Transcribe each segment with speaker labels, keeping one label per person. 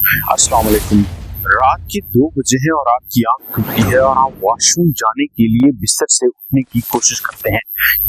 Speaker 1: अस्सलाम वालेकुम। रात के 2 बजे हैं और आपकी आंख खुलती है और आप वॉशरूम जाने के लिए बिस्तर से उठने की कोशिश करते हैं।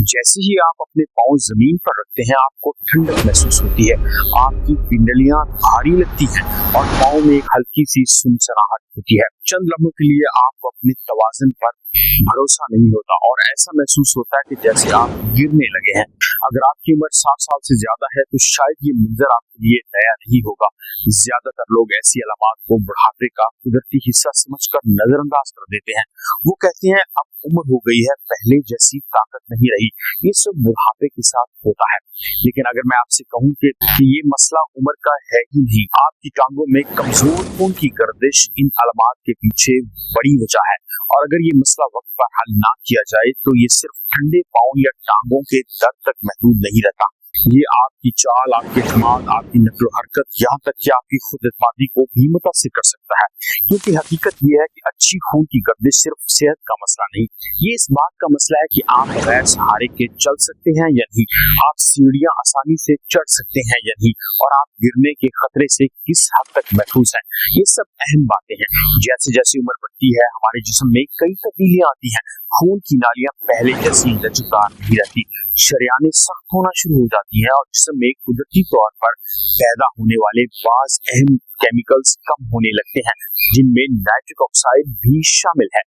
Speaker 1: जैसे ही आप अपने पाँव जमीन पर रखते हैं, आपको ठंडक महसूस होती है, आपकी पिंडलियां भारी लगती हैं और पाँव में एक हल्की सी सुनसनाहट होती है। चंद लम्हों के लिए आपको अपने तवाज़ुन पर भरोसा नहीं होता और ऐसा महसूस होता है कि जैसे आप गिरने लगे हैं। अगर आपकी उम्र 60 साल से ज्यादा है तो शायद ये मंजर आपके लिए नया नहीं होगा। ज्यादातर लोग ऐसी अलामात को बुढ़ापे का कुदरती हिस्सा समझकर नजरअंदाज कर देते हैं। वो कहते हैं अब उम्र हो गई है, पहले जैसी ताकत नहीं रही। ये सब बुढ़ापे के साथ होता है। लेकिन अगर मैं आपसे कहूं कि ये मसला उम्र का है ही नहीं, आपकी टांगों में कमजोर खून की गर्दिश इन अलामात के पीछे बड़ी वजह है। और अगर ये मसला वक्त पर हल ना किया जाए तो ये सिर्फ ठंडे पांव या टांगों के दर्द तक महदूद नहीं रहता। ये आपकी चाल, आपके दिमाग, आपकी नक्ल हरकत, यहाँ तक कि आपकी खुद एतमादी को भी मुतासिर कर सकता है। क्योंकि हकीकत ये है कि अच्छी खून की गर्दिश सिर्फ सेहत का मसला नहीं, ये इस बात का मसला है कि आप बगैर सहारे के चल सकते हैं या नहीं, आप सीढ़ियां आसानी से चढ़ सकते हैं या नहीं, और आप गिरने के खतरे से किस हद तक महफूज हैं। ये सब अहम बातें हैं। जैसे जैसे उम्र बढ़ती है, हमारे जिस्म में कई तब्दीलियां आती हैं। खून की नालियां पहले जैसी लचकदार नहीं रहती, शरियानें सख्त होना शुरू हो जाती हैं और जिस्म में कुदरती तौर पर पैदा होने वाले बाज अहम केमिकल्स कम होने लगते हैं, जिनमें नाइट्रिक ऑक्साइड भी शामिल है।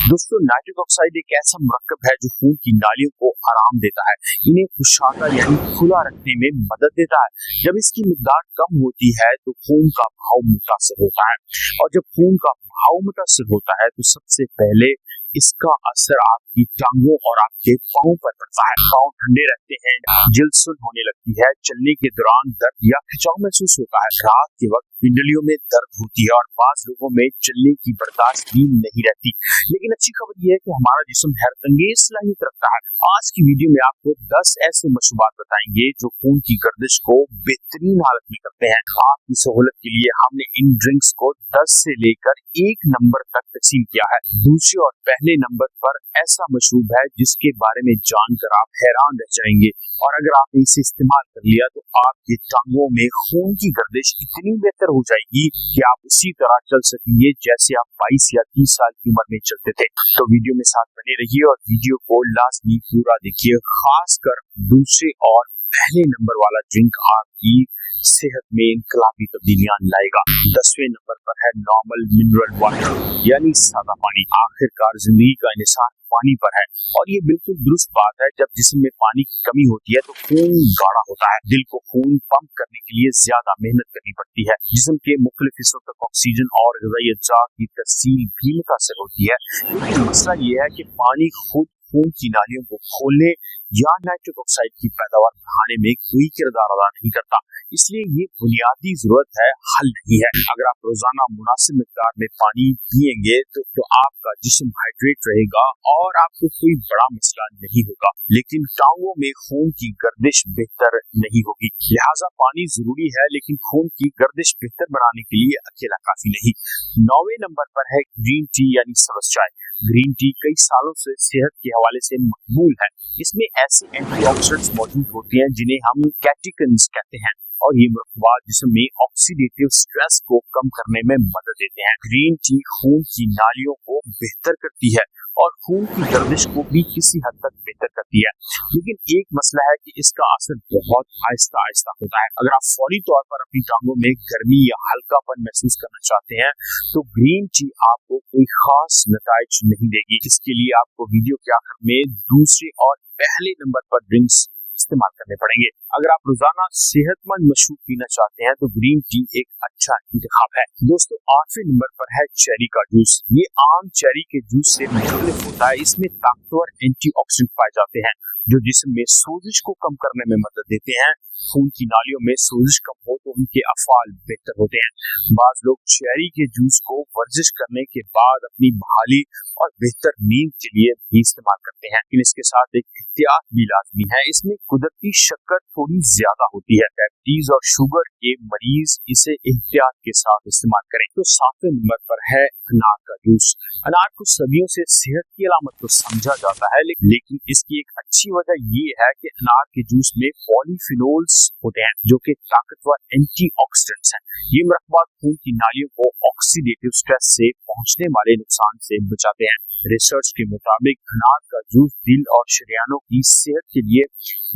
Speaker 1: दोस्तों, नाइट्रिक ऑक्साइड एक ऐसा मुरक्कब है जो खून की नालियों को आराम देता है, इन्हें कुशादा यानी खुला रखने में मदद देता है। जब इसकी मिकदार कम होती है तो खून का बहाव मुतासिर होता है, और जब खून का बहाव मुतासिर होता है तो सबसे पहले इसका असर आपकी टांगों और आपके पाँव पर पड़ता है। पाँव ठंडे रहते हैं, जिल्द सुन्न होने लगती है, चलने के दौरान दर्द या खिंचाव महसूस होता है, रात के वक्त पिंडलियों में दर्द होती है और बाज लोगों में चलने की बर्दाश्त भी नहीं रहती। लेकिन अच्छी खबर यह है कि हमारा जिस्म हैरतअंगेज सलाहियत रखता है। आज की वीडियो में आपको 10 ऐसे मशरूबात बताएंगे जो खून की गर्दिश को बेहतरीन हालत में करते हैं। आपकी सहूलत के लिए हमने इन ड्रिंक्स को 10 से लेकर 1 नंबर तक तकसीम किया है। दूसरे और पहले नंबर पर ऐसा मशरूब है जिसके बारे में जानकर आप हैरान रह जाएंगे, और अगर आपने इसे इस्तेमाल कर लिया तो आपके टांगों में खून की गर्दिश इतनी बेहतर हो जाएगी कि आप उसी तरह चल सकेंगे जैसे आप 22 या 30 साल की उम्र में चलते थे। तो वीडियो में साथ बने रहिए और वीडियो को लाजमी पूरा देखिए। खासकर दूसरे और पहले नंबर वाला ड्रिंक आपकी सेहत में इनकलाबी तब्दीलियां लाएगा। 10वें नंबर पर है नॉर्मल मिनरल वाटर यानी सादा पानी। आखिरकार जिंदगी का इन्हिसार पानी पर है, और ये बिल्कुल दुरुस्त बात है। जब जिस्म में पानी की कमी होती है तो खून गाढ़ा होता है, दिल को खून पंप करने के लिए ज्यादा मेहनत करनी पड़ती है, जिस्म के मुख्तलिफ हिस्सों तक ऑक्सीजन और ग़िज़ाई अज्जा की तरसील भी मुतासर होती है। लेकिन मसला ये है कि पानी खुद खून की नालियों को खोलने या नाइट्रिक ऑक्साइड की पैदावार बढ़ाने में कोई किरदार अदा नहीं करता, इसलिए ये बुनियादी जरूरत है, हल नहीं है। अगर आप रोजाना मुनासिब मिकदार में पानी पिएंगे तो आपका जिस्म हाइड्रेट रहेगा और आपको कोई बड़ा मसला नहीं होगा। लेकिन टांगों में खून की गर्दिश बेहतर नहीं होगी, लिहाजा पानी जरूरी है, लेकिन खून की गर्दिश बेहतर बनाने के लिए अकेला काफी नहीं। 9वें नंबर पर है ग्रीन टी यानी सब्ज चाय। ग्रीन टी कई सालों से सेहत के हवाले से मकबूल है। इसमें ऐसे एंटीऑक्सीडेंट्स मौजूद होते हैं जिन्हें हम कैटेकिन्स कहते हैं, और ये मुरक्कबात जिस्म में ऑक्सीडेटिव स्ट्रेस को कम करने में मदद देते हैं। ग्रीन टी खून की नालियों को बेहतर करती है और खून की गर्दिश को भी किसी हद तक बेहतर करती है, लेकिन एक मसला है कि इसका असर बहुत आहिस्ता आहिस्ता होता है। अगर आप फौरी तौर पर अपनी टांगों में गर्मी या हल्कापन महसूस करना चाहते हैं तो ग्रीन टी आपको कोई खास नताइज नहीं देगी। इसके लिए आपको वीडियो के आखिर में दूसरे और पहले नंबर पर ड्रिंक्स इस्तेमाल करने पड़ेंगे। अगर आप रोजाना सेहतमंद मशरूब पीना चाहते हैं तो ग्रीन टी एक अच्छा इंतखाब है। दोस्तों, 8वें नंबर पर है चेरी का जूस। ये आम चेरी के जूस से मुख्तलिफ होता है। इसमें ताकतवर एंटीऑक्सीडेंट पाए जाते हैं जो जिस्म में सोजिश को कम करने में मदद देते हैं। खून की नालियों में सोजिश कम हो तो उनके अफ़ाल बेहतर होते हैं। बाज लोग चेरी के जूस को वर्जिश करने के बाद अपनी बहाली और बेहतर नींद के लिए भी इस्तेमाल करते हैं, लेकिन इसके साथ एक एहतियात भी लाजमी है। इसमें कुदरती शक्कर थोड़ी ज्यादा होती है। डायबिटीज और शुगर के मरीज इसे एहतियात के साथ इस्तेमाल करें। तो 7वें नंबर पर है अनार का जूस। अनार को सदियों से सेहत की अलामत तो समझा जाता है, लेकिन इसकी एक अच्छी वजह ये है कि अनार के जूस में पॉलीफिनोल्स होते हैं जो कि ताकतवर एंटीऑक्सीडेंट्स हैं। ये मरकबात खून की नालियों को ऑक्सीडेटिव स्ट्रेस से पहुंचने वाले नुकसान से बचाते हैं। रिसर्च के मुताबिक अनार का जूस दिल और शरीयानों की सेहत के लिए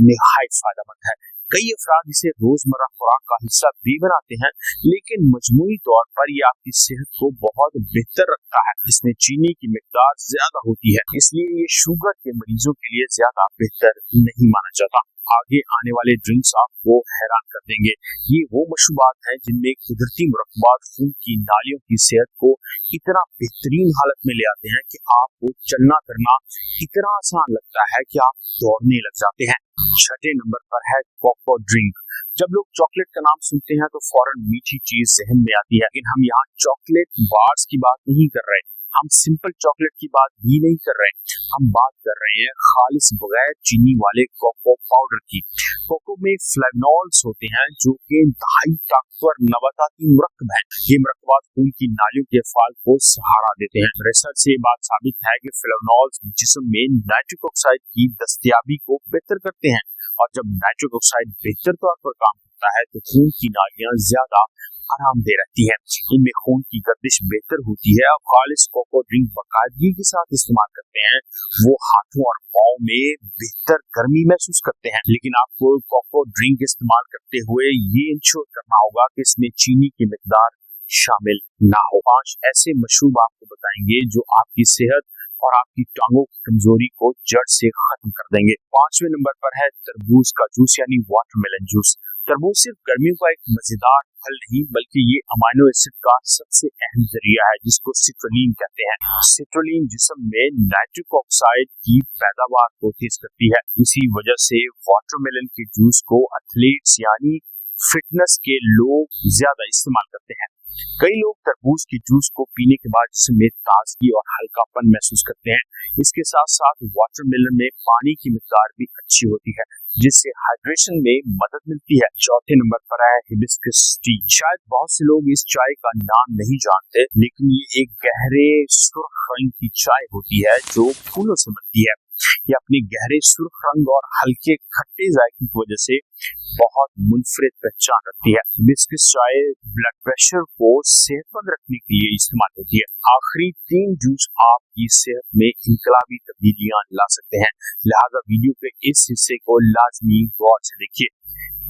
Speaker 1: निहायत फायदेमंद है। कई अफराद इसे रोजमर्रा खुराक का हिस्सा भी बनाते हैं, लेकिन मजमूई तौर पर यह आपकी सेहत को बहुत बेहतर रखता है। इसमें चीनी की मिकदार ज्यादा होती है, इसलिए ये शुगर के मरीजों के लिए ज्यादा बेहतर नहीं माना जाता। आगे आने वाले ड्रिंक्स आपको हैरान कर देंगे। ये वो मशरूबात हैं जिनमें कुदरती मुरक्बात खून की नालियों की सेहत को इतना बेहतरीन हालत में ले आते हैं कि आपको चलना फिरना इतना आसान लगता है कि आप दौड़ने लग जाते हैं। 6ठे नंबर पर है कोको ड्रिंक। जब लोग चॉकलेट का नाम सुनते हैं तो फौरन मीठी चीज जहन में आती है, लेकिन हम यहाँ चॉकलेट बार्स की बात नहीं कर रहे, हम सिंपल चॉकलेट की बात भी नहीं कर रहे हैं। हम बात कर रहे हैं खालिस बगैर चीनी वाले कोको पाउडर की। कोको में फ्लेवनॉल्स होते हैं जो कि इंतहाई ताकतवर नबाताती मुरक्कब हैं। ये मुरक्कबात खून की नालियों के अफ़ाल को सहारा देते हैं। रिसर्च से ये बात साबित है कि फ्लेवनॉल्स जिस्म में नाइट्रिक ऑक्साइड की दस्तयाबी को बेहतर करते हैं, और जब नाइट्रिक ऑक्साइड बेहतर तौर पर काम करता है तो खून की नालियां ज्यादा आरामदेह रहती है। इनमें खून की गर्दिश बेहतर होती है। और खालिस कोको ड्रिंक बाकायदगी के साथ इस्तेमाल करते हैं, वो हाथों और पाँव में बेहतर गर्मी महसूस करते हैं। लेकिन आपको कोको ड्रिंक इस्तेमाल करते हुए ये इंश्योर करना होगा कि इसमें चीनी की मिकदार शामिल ना हो। 5 ऐसे मशरूब आपको बताएंगे जो आपकी सेहत और आपकी टांगों की कमजोरी को जड़ से खत्म कर देंगे। 5वें नंबर पर है तरबूज का जूस यानी वाटरमेलन जूस। तरबूज सिर्फ गर्मियों का एक मजेदार फल नहीं, बल्कि ये अमाइनो एसिड का सबसे अहम जरिया है जिसको सिट्रुलिन कहते हैं। सिट्रुलिन जिस्म में नाइट्रिक ऑक्साइड की पैदावार को तेज करती है। इसी वजह से वाटरमेलन के जूस को एथलीट्स यानी फिटनेस के लोग ज्यादा इस्तेमाल करते हैं। कई लोग तरबूज के जूस को पीने के बाद जिस्म में ताजगी और हल्कापन महसूस करते हैं। इसके साथ साथ वाटरमेलन में पानी की मिकदार भी अच्छी होती है, जिससे हाइड्रेशन में मदद मिलती है। 4थे नंबर पर है हिबिस्कस टी। शायद बहुत से लोग इस चाय का नाम नहीं जानते, लेकिन ये एक गहरे सुर्ख रंग की चाय होती है जो फूलों से बनती है। ये अपने गहरे सुर्ख रंग और हल्के खट्टे जायके की वजह से बहुत मुनफरिद पहचान रखती है। हिबिस्कस चाय ब्लड प्रेशर को सेहतमंद रखने के लिए इस्तेमाल होती है। आखिरी 3 जूस आपकी सेहत में इनकलाबी तब्दीलियां ला सकते हैं, लिहाजा वीडियो के इस हिस्से को लाजमी गौर से देखिए।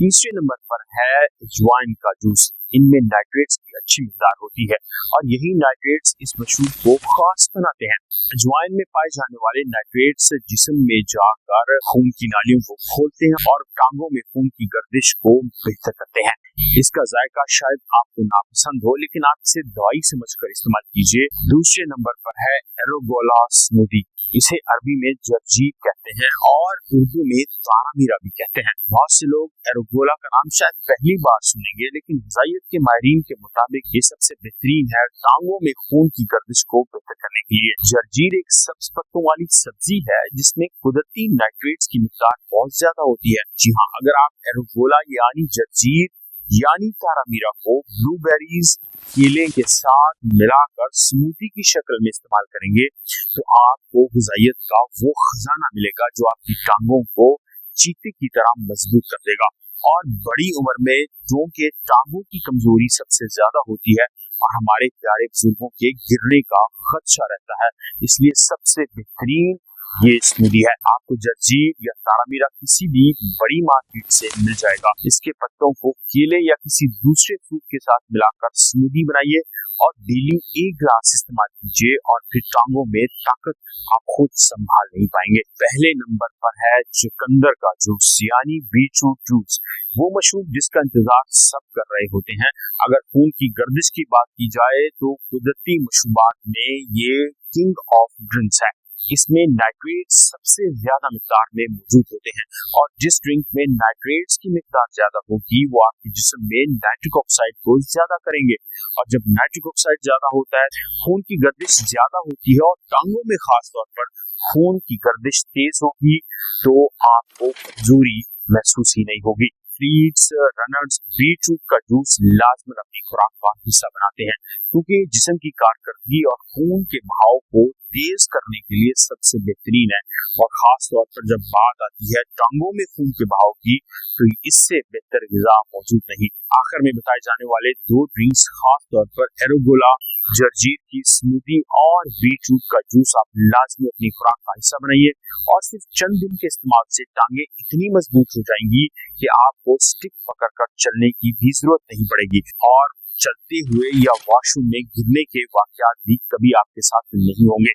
Speaker 1: 3रे नंबर पर है अजवाइन का जूस। इनमें नाइट्रेट्स की अच्छी मिकदार होती है और यही नाइट्रेट्स इस मशरूब को खास बनाते हैं। अजवाइन में पाए जाने वाले नाइट्रेट्स जिस्म में जाकर खून की नालियों को खोलते हैं और टांगों में खून की गर्दिश को बेहतर करते हैं। इसका जायका शायद आपको नापसंद हो, लेकिन आप इसे दवाई समझकर इस्तेमाल कीजिए। दूसरे नंबर पर है एरोगोला स्मूदी। इसे अरबी में जर्जीर कहते हैं और उर्दू में तारामीरा भी कहते हैं। बहुत से लोग एरोगोला का नाम शायद पहली बार सुनेंगे, लेकिन ग़िज़ाइयत के माहिरीन के मुताबिक ये सबसे बेहतरीन है टांगों में खून की गर्दिश को बेहतर करने के लिए। जर्जीर एक सब्ज पत्तों वाली सब्जी है जिसमें कुदरती नाइट्रेट्स की मिकदार बहुत ज्यादा होती है। जी हाँ, अगर आप एरोगोला यानी जर्जीर यानी तारामीरा को ब्लूबेरीज केले के साथ मिलाकर स्मूदी की शक्ल में इस्तेमाल करेंगे तो आपको ग़िज़ाइयत का वो खजाना मिलेगा जो आपकी टांगों को चीते की तरह मजबूत कर देगा। और बड़ी उम्र में जो कि टांगों की कमजोरी सबसे ज्यादा होती है और हमारे प्यारे बुजुर्गों के गिरने का खदशा रहता है, इसलिए सबसे बेहतरीन ये स्मूदी है। आपको जर्जीर या तारामीरा किसी भी बड़ी मार्केट से मिल जाएगा। इसके पत्तों को केले या किसी दूसरे फ्रूट के साथ मिलाकर स्मूदी बनाइए और डेली 1 गिलास इस्तेमाल कीजिए और फिर टांगों में ताकत आप खुद संभाल नहीं पाएंगे। पहले नंबर पर है चुकंदर का जूस यानी बीटरूट जूस, वो मशरूब जिसका इंतजार सब कर रहे होते हैं। अगर खून की गर्दिश की बात की जाए तो कुदरती मशरूबात में ये किंग ऑफ ड्रिंक्स है। इसमें नाइट्रेट्स सबसे ज्यादा मिकदार में मौजूद होते हैं और जिस ड्रिंक में नाइट्रेट्स की मिकदार ज्यादा होगी वो आपके जिस्म में नाइट्रिक ऑक्साइड को ज्यादा करेंगे और जब नाइट्रिक ऑक्साइड ज्यादा होता है खून की गर्दिश ज्यादा होती है और टांगों में खास तौर पर खून की गर्दिश तेज होगी तो आपको कमजोरी महसूस ही नहीं होगी। एथलीट्स, रनर्स बीटरूट का जूस लाजमन अपनी खुराक का हिस्सा बनाते हैं क्योंकि जिस्म की कारकर्दगी और खून के बहाव को तेज करने के लिए सबसे बेहतरीन है। और खास तौर पर जब बात आती है टांगों में खून के बहाव की, तो इससे बेहतर ग़िज़ा मौजूद नहीं। आखिर में बताए जाने वाले 2 ड्रिंक्स खास तौर पर एरोगोला, जर्जीर की स्मूदी और बीटरूट का जूस आप लाजमी अपनी खुराक का हिस्सा बनाइए और सिर्फ चंद दिन के इस्तेमाल से टांगे इतनी मजबूत हो जाएंगी कि आपको स्टिक पकड़कर चलने की भी जरूरत नहीं पड़ेगी और चलते हुए या वॉशरूम में गिरने के वाकयात भी कभी आपके साथ नहीं होंगे।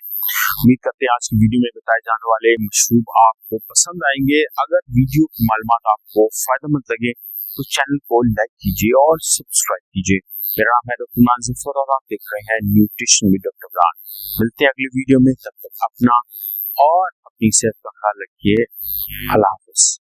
Speaker 1: उम्मीद करते हैं आज की वीडियो में बताए जाने वाले मशरूब आपको पसंद आएंगे। अगर वीडियो की मालूमात आपको फायदेमंद लगे तो चैनल को लाइक कीजिए और सब्सक्राइब कीजिए। मेरा नाम है डॉक्टर इमरान ज़फ़र और आप देख रहे हैं न्यूट्रिशन विद डॉक्टर इमरान। मिलते हैं अगली वीडियो में, तब तक अपना और अपनी सेहत का ख्याल रखिए। अल्लाह हाफ़िज़।